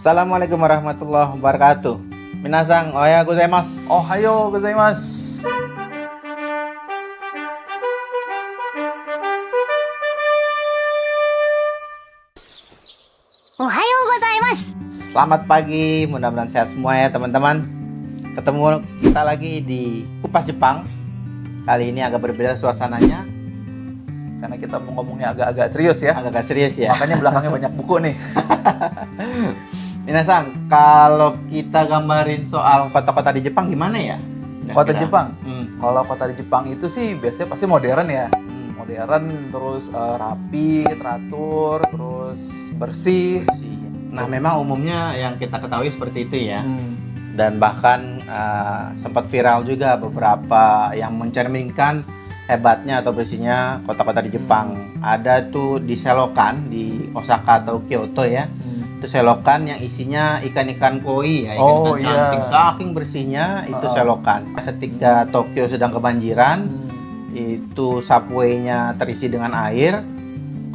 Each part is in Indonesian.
Assalamualaikum warahmatullahi wabarakatuh. Minasang, ohaya gozaimasu. Ohayo gozaimasu. Ohayo gozaimasu. Selamat pagi, mudah-mudahan sehat semua ya teman-teman. Ketemu kita lagi di Kupas Jepang. Kali ini agak berbeda suasananya. Karena kita mau ngomongnya agak-agak serius ya. Agak serius ya. Makanya belakangnya banyak buku nih. Minasang, kalau kita gambarin soal kota-kota di Jepang gimana ya? Kota Jepang? Hmm. Kalau kota di Jepang itu sih biasanya pasti modern ya. Modern, terus rapi, teratur, terus bersih. Nah, memang umumnya yang kita ketahui seperti itu ya. Hmm. Dan bahkan sempat viral juga beberapa yang mencerminkan hebatnya atau bersihnya kota-kota di Jepang. Ada tuh di selokan di Osaka atau Kyoto ya. Itu selokan yang isinya ikan-ikan koi ya, ikan-ikan cantik. Saking bersihnya itu selokan. Ketika Tokyo sedang kebanjiran, itu subway-nya terisi dengan air.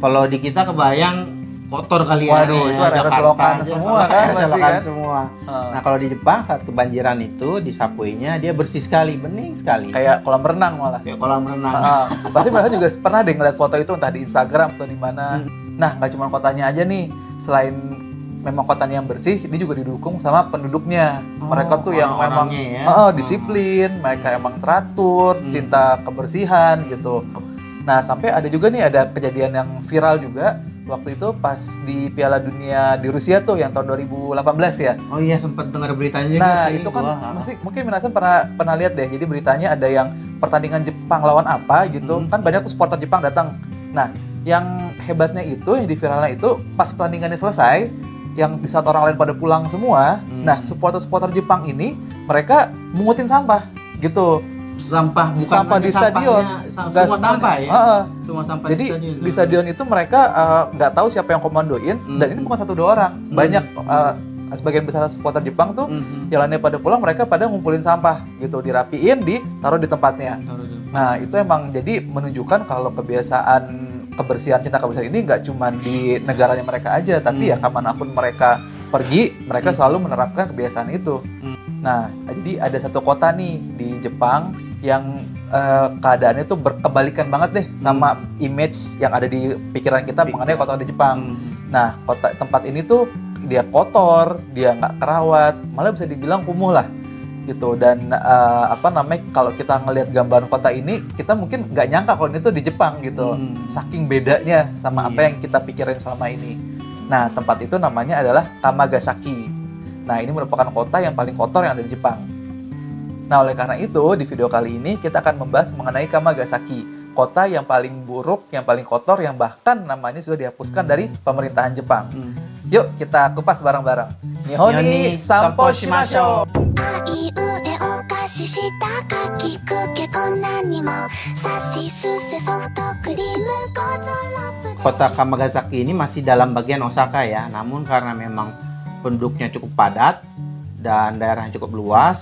Kalau di kita kebayang kotor kali ya. Waduh, itu ada selokan semua kan, selokan kan? semua. Nah, kalau di Jepang saat kebanjiran itu di subway-nya dia bersih sekali, bening sekali. Kayak kolam renang malah. Kayak kolam renang. Pasti mereka juga pernah deh ngeliat foto itu entah di Instagram atau di mana. Nah, nggak cuma kotanya aja nih. Selain memang kotanya yang bersih, ini juga didukung sama penduduknya. Mereka tuh yang memang disiplin, mereka emang teratur, cinta kebersihan gitu. Nah, sampai ada juga nih ada kejadian yang viral juga waktu itu pas di Piala Dunia di Rusia tuh yang tahun 2018 ya. Oh iya, sempat dengar beritanya juga. Nah, itu kan mungkin Minasan pernah lihat deh. Jadi beritanya ada yang pertandingan Jepang lawan apa gitu. Kan banyak tuh supporter Jepang datang. Nah, yang hebatnya itu, yang di viralnya itu pas pertandingannya selesai, yang di saat orang lain pada pulang semua, nah supporter-supporter Jepang ini mereka mungutin sampah gitu. Sampah bukan sampah di stadion, nggak semua sampah ya. Semua sampah. Jadi di stadion itu mereka nggak tahu siapa yang komandoin, dan ini bukan 1-2 orang, banyak sebagian besar supporter Jepang tuh jalannya pada pulang, mereka pada ngumpulin sampah gitu, dirapiin, ditaruh di tempatnya. Nah, itu emang jadi menunjukkan kalau kebiasaan kebersihan, cinta kebersihan ini nggak cuma di negaranya mereka aja, tapi ya kemanapun mereka pergi, mereka selalu menerapkan kebiasaan itu. Nah, jadi ada satu kota nih di Jepang yang keadaannya tuh berkebalikan banget deh sama image yang ada di pikiran kita mengenai kota di Jepang. Nah, tempat ini tuh dia kotor, dia nggak kerawat, malah bisa dibilang kumuh lah gitu. Dan kalau kita ngelihat gambaran kota ini, kita mungkin nggak nyangka kalau ini tuh di Jepang gitu. Saking bedanya sama apa yang kita pikirin selama ini. Nah, tempat itu namanya adalah Kamagasaki. Nah, ini merupakan kota yang paling kotor yang ada di Jepang. Nah, oleh karena itu, di video kali ini kita akan membahas mengenai Kamagasaki, kota yang paling buruk, yang paling kotor, yang bahkan namanya sudah dihapuskan dari pemerintahan Jepang. Yuk, kita kupas bareng-bareng. Nihoni Sampo Shimashou! Kota Kamagasaki ini masih dalam bagian Osaka ya, namun karena memang penduduknya cukup padat dan daerahnya cukup luas,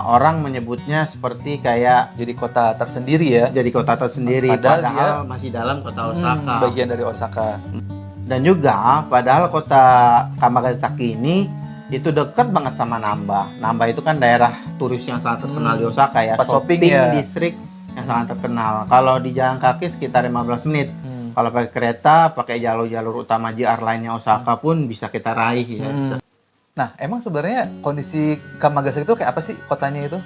orang menyebutnya seperti kayak jadi kota tersendiri ya. Jadi kota tersendiri, padahal masih dalam kota Osaka. Bagian dari Osaka. Dan juga padahal kota Kamagasaki ini itu dekat banget sama Namba. Namba itu kan daerah turis yang sangat terkenal di Osaka ya. Shopping ya. Distrik yang sangat terkenal. Kalau di jalan kaki sekitar 15 menit. Kalau pakai kereta, pakai jalur-jalur utama JR lainnya Osaka pun bisa kita raih ya. Nah, emang sebenarnya kondisi Kamagasaki itu kayak apa sih kotanya itu?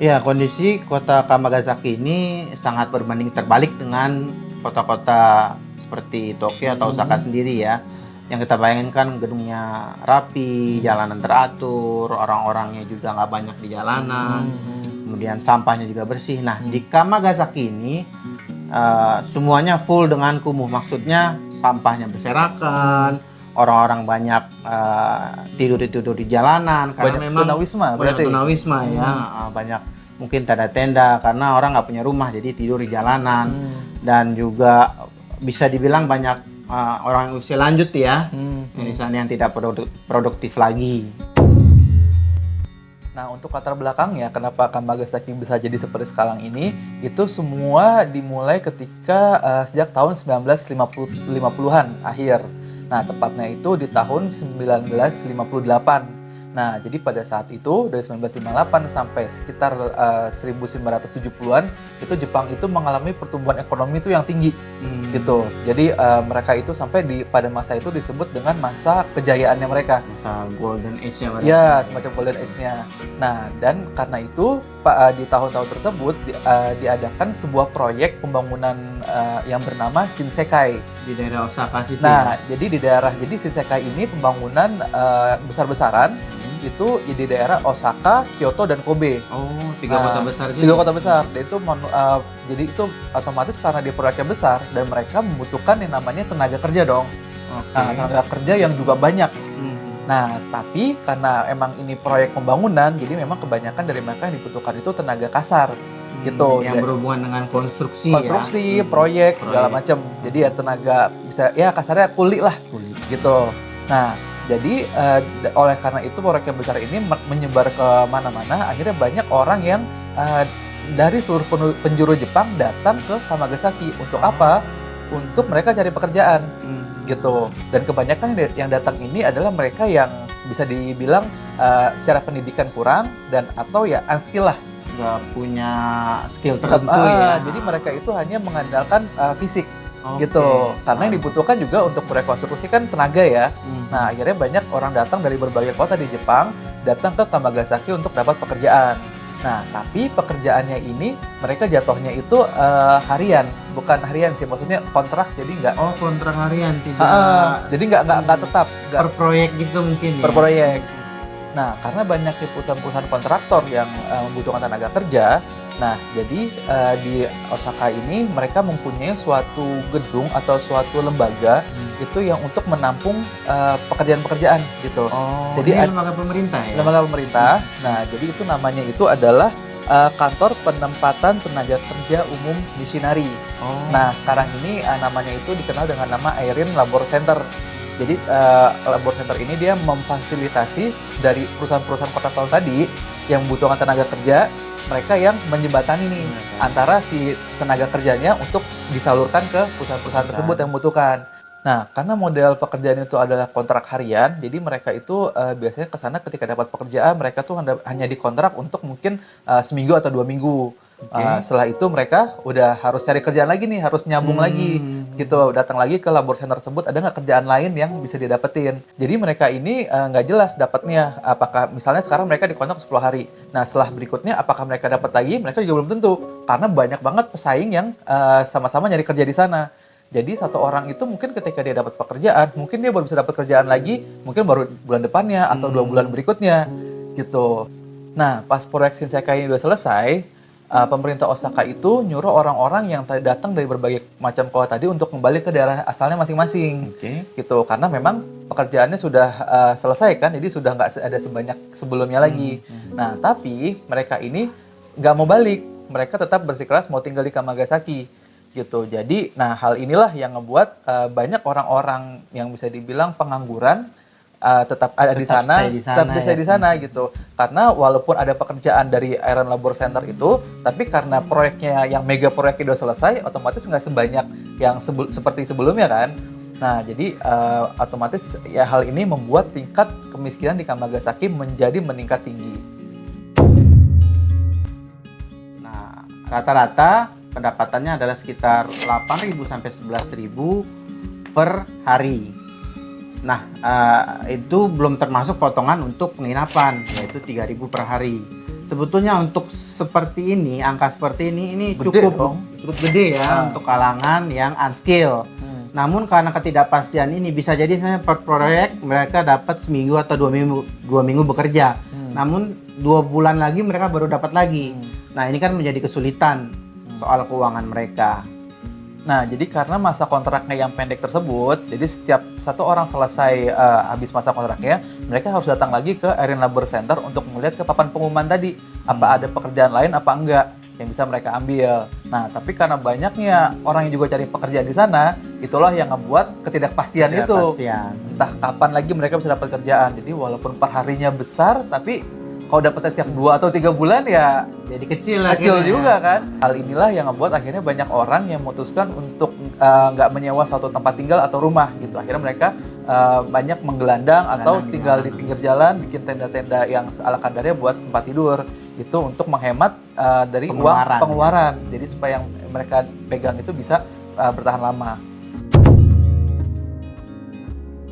Ya, kondisi kota Kamagasaki ini sangat berbanding terbalik dengan kota-kota seperti Tokyo atau Osaka sendiri ya. Yang kita bayangkan gedungnya rapi, jalanan teratur, orang-orangnya juga nggak banyak di jalanan, kemudian sampahnya juga bersih. Nah, di Kamagasaki ini semuanya full dengan kumuh, maksudnya sampahnya berserakan, orang-orang banyak tidur di jalanan karena banyak memang tunawisma ya, banyak mungkin tenda-tenda karena orang nggak punya rumah jadi tidur di jalanan. Dan juga bisa dibilang banyak orang usia lanjut ya, di sana yang tidak produktif lagi. Nah, untuk latar belakangnya kenapa Kamagasaki bisa jadi seperti sekarang ini, itu semua dimulai ketika sejak tahun 1950-an akhir. Nah, tepatnya itu di tahun 1958. Nah, jadi pada saat itu dari 1958 sampai sekitar 1970-an itu Jepang itu mengalami pertumbuhan ekonomi itu yang tinggi gitu. Jadi mereka itu sampai pada masa itu disebut dengan masa kejayaannya mereka. Masa golden age-nya mereka. Ya, semacam golden age-nya. Nah, dan karena itu di tahun-tahun tersebut diadakan sebuah proyek pembangunan yang bernama Shinsekai Di daerah Osaka situ. Nah, jadi Shinsekai ini pembangunan besar-besaran itu di daerah Osaka, Kyoto, dan Kobe. Oh, tiga kota besar gitu. Tiga kota besar. Dan itu jadi itu otomatis karena dia proyeknya besar dan mereka membutuhkan yang namanya tenaga kerja dong. Okay. Nah, tenaga kerja yang juga banyak. Nah, tapi karena emang ini proyek pembangunan, jadi memang kebanyakan dari mereka yang dibutuhkan itu tenaga kasar. Gitu. Yang berhubungan dengan konstruksi ya? proyek, segala macam. Jadi ya tenaga bisa ya kasarnya kuli lah. Gitu. Nah, jadi oleh karena itu proyek yang besar ini menyebar ke mana-mana, akhirnya banyak orang yang dari seluruh penjuru Jepang datang ke Kamagasaki. Untuk apa? Untuk mereka cari pekerjaan. Gitu. Dan kebanyakan yang datang ini adalah mereka yang bisa dibilang secara pendidikan kurang dan atau ya unskill lah. Nggak punya skill tertentu ya. Jadi mereka itu hanya mengandalkan fisik. Okay. Gitu. Karena yang dibutuhkan juga untuk rekonstruksi kan tenaga ya. Nah, akhirnya banyak orang datang dari berbagai kota di Jepang datang ke Kamagasaki untuk dapat pekerjaan. Nah, tapi pekerjaannya ini mereka jatuhnya itu harian, bukan harian sih, maksudnya kontrak, jadi nggak. Oh, kontrak harian tidak. Jadi nggak tetap. Per proyek gitu mungkin ya. Per proyek. Nah, karena banyak perusahaan-perusahaan kontraktor yang membutuhkan tenaga kerja. Nah, jadi di Osaka ini mereka mempunyai suatu gedung atau suatu lembaga itu yang untuk menampung pekerjaan-pekerjaan gitu. Oh, jadi ini lembaga pemerintah ya? Lembaga pemerintah. Nah, jadi itu namanya itu adalah Kantor Penempatan Tenaga Kerja Umum di Shinari. Oh. Nah, sekarang ini namanya itu dikenal dengan nama Airin Labor Center. Jadi Labor Center ini dia memfasilitasi dari perusahaan-perusahaan kontraktor tadi yang membutuhkan tenaga kerja, mereka yang menjembatani nih antara si tenaga kerjanya untuk disalurkan ke perusahaan-perusahaan tersebut yang membutuhkan. Nah, karena model pekerjaan itu adalah kontrak harian, jadi mereka itu biasanya ke sana ketika dapat pekerjaan, mereka tuh hanya dikontrak untuk mungkin seminggu atau 2 minggu. Setelah itu mereka udah harus cari kerjaan lagi nih, harus nyambung lagi gitu, datang lagi ke labor center tersebut, ada nggak kerjaan lain yang bisa didapetin. Jadi mereka ini nggak jelas dapatnya, apakah misalnya sekarang mereka dikontrak 10 hari. Nah, setelah berikutnya apakah mereka dapat lagi, mereka juga belum tentu, karena banyak banget pesaing yang sama-sama nyari kerja di sana. Jadi satu orang itu mungkin ketika dia dapat pekerjaan, mungkin dia baru bisa dapat kerjaan lagi, mungkin baru bulan depannya atau 2 bulan berikutnya gitu. Nah, pas proyek Shinsekai ini udah selesai, pemerintah Osaka itu nyuruh orang-orang yang datang dari berbagai macam kota tadi untuk kembali ke daerah asalnya masing-masing. Gitu. Karena memang pekerjaannya sudah selesai kan, jadi sudah nggak ada sebanyak sebelumnya lagi. Nah, tapi mereka ini nggak mau balik, mereka tetap bersikeras mau tinggal di Kamagasaki. Gitu. Jadi, nah hal inilah yang ngebuat banyak orang-orang yang bisa dibilang pengangguran tetap ada di sana, tetap stay di sana gitu. Karena walaupun ada pekerjaan dari Airin Labor Center itu, tapi karena proyeknya yang mega proyeknya udah selesai, otomatis nggak sebanyak yang seperti sebelumnya kan. Nah, jadi otomatis ya hal ini membuat tingkat kemiskinan di Kamagasaki menjadi meningkat tinggi. Nah, rata-rata pendapatannya adalah sekitar 8.000 sampai 11.000 per hari. Nah, itu belum termasuk potongan untuk penginapan, yaitu 3.000 per hari. Sebetulnya untuk seperti ini, angka seperti ini cukup gede ya untuk kalangan yang unskill. Namun karena ketidakpastian ini bisa jadi misalnya per proyek mereka dapat seminggu atau 2 minggu bekerja. Namun 2 bulan lagi mereka baru dapat lagi. Nah, ini kan menjadi kesulitan soal keuangan mereka. Nah, jadi karena masa kontraknya yang pendek tersebut, jadi setiap satu orang selesai habis masa kontraknya, mereka harus datang lagi ke Airin Labor Center untuk melihat ke papan pengumuman tadi, apa ada pekerjaan lain apa enggak yang bisa mereka ambil. Nah, tapi karena banyaknya orang yang juga cari pekerjaan di sana, itulah yang membuat ketidakpastian itu. Entah kapan lagi mereka bisa dapat kerjaan. Jadi walaupun perharinya besar, tapi kalau dapetnya setiap 2 atau 3 bulan ya Jadi kecil lah. kecil juga kan. Hal inilah yang membuat akhirnya banyak orang yang memutuskan untuk nggak menyewa suatu tempat tinggal atau rumah gitu. Akhirnya mereka banyak menggelandang atau Gelandang di tinggal jalan. di pinggir jalan, bikin tenda-tenda yang ala kadarnya buat tempat tidur itu untuk menghemat dari Pengeluaran. uang pengeluaran. Jadi supaya yang mereka pegang itu bisa bertahan lama.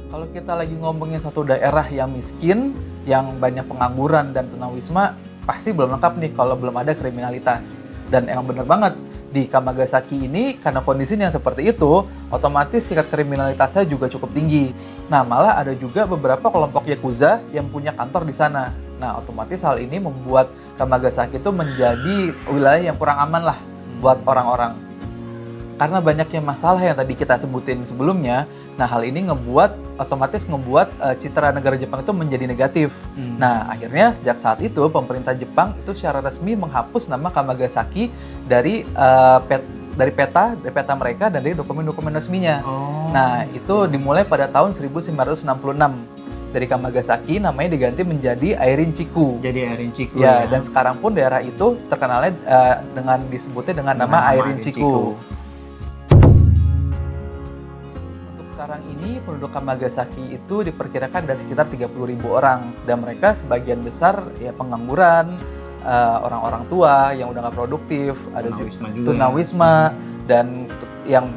Kalau kita lagi ngomongin satu daerah yang miskin, yang banyak pengangguran dan tunawisma, pasti belum lengkap nih kalau belum ada kriminalitas. Dan emang bener banget, di Kamagasaki ini karena kondisinya yang seperti itu, otomatis tingkat kriminalitasnya juga cukup tinggi. Nah, malah ada juga beberapa kelompok Yakuza yang punya kantor di sana. Nah, otomatis hal ini membuat Kamagasaki itu menjadi wilayah yang kurang aman lah buat orang-orang. Karena banyaknya masalah yang tadi kita sebutin sebelumnya, nah hal ini otomatis ngebuat citra negara Jepang itu menjadi negatif. Nah, akhirnya sejak saat itu pemerintah Jepang itu secara resmi menghapus nama Kamagasaki dari peta mereka dan dari dokumen-dokumen resminya. Nah, itu dimulai pada tahun 1996. Dari Kamagasaki namanya diganti menjadi Airin-Chiku. Jadi Airin-Chiku. Ya, dan sekarang pun daerah itu terkenalnya disebutnya dengan nama Airin-Chiku. Sekarang ini penduduk Kamagasaki itu diperkirakan ada sekitar 30.000 orang dan mereka sebagian besar ya pengangguran, orang-orang tua yang udah nggak produktif, ada tunawisma dan yang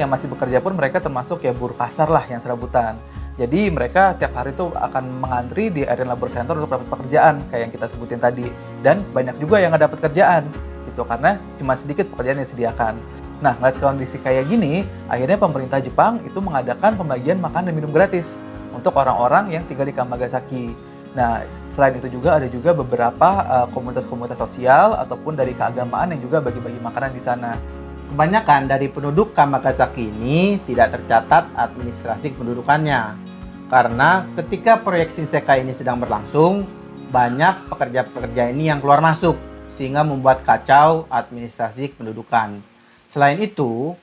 masih bekerja pun mereka termasuk ya buruh kasar lah yang serabutan. Jadi mereka tiap hari itu akan mengantri di Airin Labor Center untuk dapat pekerjaan kayak yang kita sebutin tadi, dan banyak juga yang nggak dapat kerjaan gitu karena cuma sedikit pekerjaan yang disediakan. Nah, ngeliat kondisi kayak gini, akhirnya pemerintah Jepang itu mengadakan pembagian makan dan minum gratis untuk orang-orang yang tinggal di Kamagasaki. Nah, selain itu juga ada juga beberapa komunitas-komunitas sosial ataupun dari keagamaan yang juga bagi-bagi makanan di sana. Kebanyakan dari penduduk Kamagasaki ini tidak tercatat administrasi kependudukannya. Karena ketika proyek Shinsekai ini sedang berlangsung, banyak pekerja-pekerja ini yang keluar masuk, sehingga membuat kacau administrasi kependudukan. Selain itu,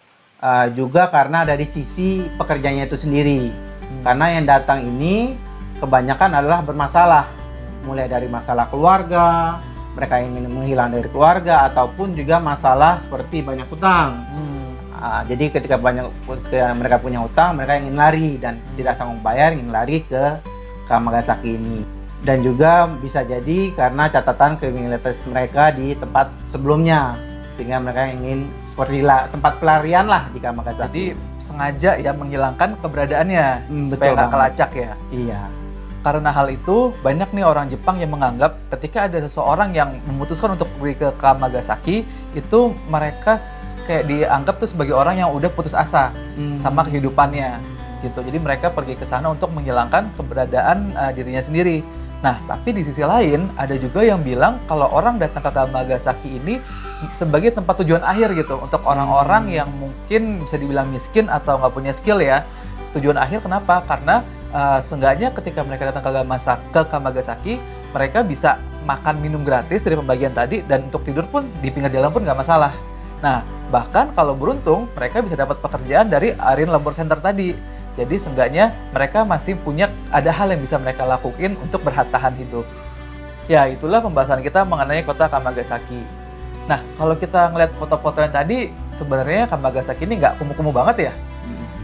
juga karena dari sisi pekerjanya itu sendiri. Karena yang datang ini kebanyakan adalah bermasalah. Mulai dari masalah keluarga, mereka ingin menghilang dari keluarga, ataupun juga masalah seperti banyak hutang. Jadi ketika mereka punya hutang, mereka ingin lari dan tidak sanggup bayar, ingin lari ke Kamagasaki ini. Dan juga bisa jadi karena catatan kriminalitas mereka di tempat sebelumnya, sehingga mereka ingin seperti tempat pelarian lah di Kamagasaki. Jadi sengaja ya menghilangkan keberadaannya supaya nggak kelacak ya. Iya. Karena hal itu banyak nih orang Jepang yang menganggap ketika ada seseorang yang memutuskan untuk pergi ke Kamagasaki itu mereka kayak dianggap tuh sebagai orang yang udah putus asa sama kehidupannya gitu. Jadi mereka pergi ke sana untuk menghilangkan keberadaan dirinya sendiri. Nah, tapi di sisi lain ada juga yang bilang kalau orang datang ke Kamagasaki ini sebagai tempat tujuan akhir gitu untuk orang-orang yang mungkin bisa dibilang miskin atau nggak punya skill ya. Tujuan akhir kenapa? Karena seenggaknya ketika mereka datang ke Kamagasaki, mereka bisa makan minum gratis dari pembagian tadi dan untuk tidur pun di pinggir jalan pun nggak masalah. Nah, bahkan kalau beruntung mereka bisa dapat pekerjaan dari Airin Labor Center tadi. Jadi seenggaknya mereka masih ada hal yang bisa mereka lakuin untuk bertahan hidup. Ya, itulah pembahasan kita mengenai kota Kamagasaki. Nah, kalau kita ngeliat foto-foto yang tadi, sebenarnya Kamagasaki ini nggak kumuh-kumuh banget ya.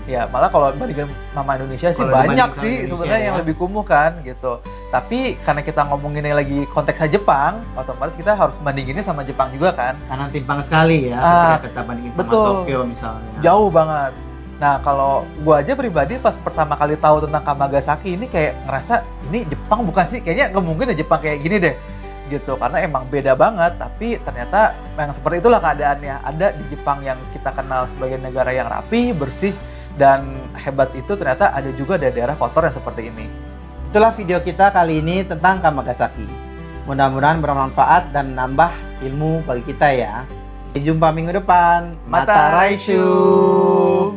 Ya, malah kalau bandingin sama Indonesia sih banyak sih sebenarnya yang lebih kumuh kan gitu. Tapi karena kita ngomonginnya lagi konteksnya Jepang, otomatis kita harus bandinginnya sama Jepang juga kan. Karena timpang sekali ya ketika kita bandingin sama Tokyo misalnya. Jauh banget. Nah, kalau gua aja pribadi pas pertama kali tahu tentang Kamagasaki ini kayak ngerasa ini Jepang bukan sih? Kayaknya nggak mungkin ya Jepang kayak gini deh. Gitu, karena emang beda banget, tapi ternyata yang seperti itulah keadaannya. Ada di Jepang yang kita kenal sebagai negara yang rapi, bersih, dan hebat itu ternyata ada juga daerah kotor yang seperti ini. Itulah video kita kali ini tentang Kamagasaki. Mudah-mudahan bermanfaat dan menambah ilmu bagi kita ya. Sampai jumpa minggu depan. Mata Raishu.